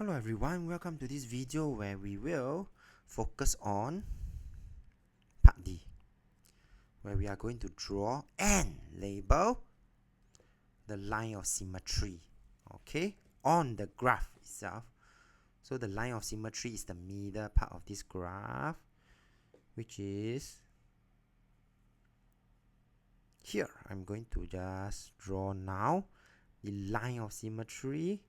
Hello everyone, welcome to this video where we will focus on part D, where we are going to draw and label the line of symmetry, okay, on the graph itself. So the line of symmetry is the middle part of this graph, which is here. I'm going to just draw now the line of symmetry.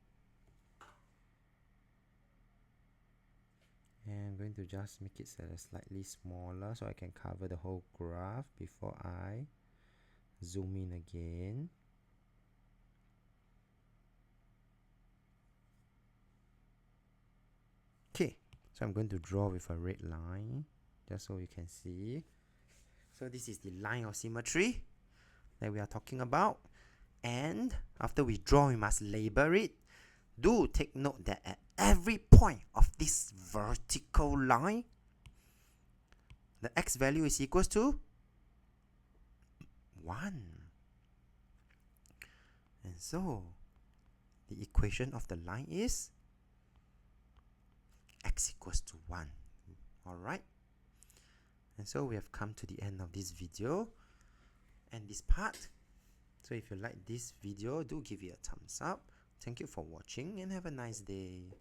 And I'm going to just make it slightly smaller so I can cover the whole graph before I zoom in again. Okay, so I'm going to draw with a red line just so you can see. So this is the line of symmetry that we are talking about. And after we draw, we must label it. Do take note that at every point of this vertical line, the x value is equals to 1. And so, the equation of the line is x equals to 1. Alright? And so we have come to the end of this video and this part. So if you like this video, do give it a thumbs up. Thank you for watching and have a nice day.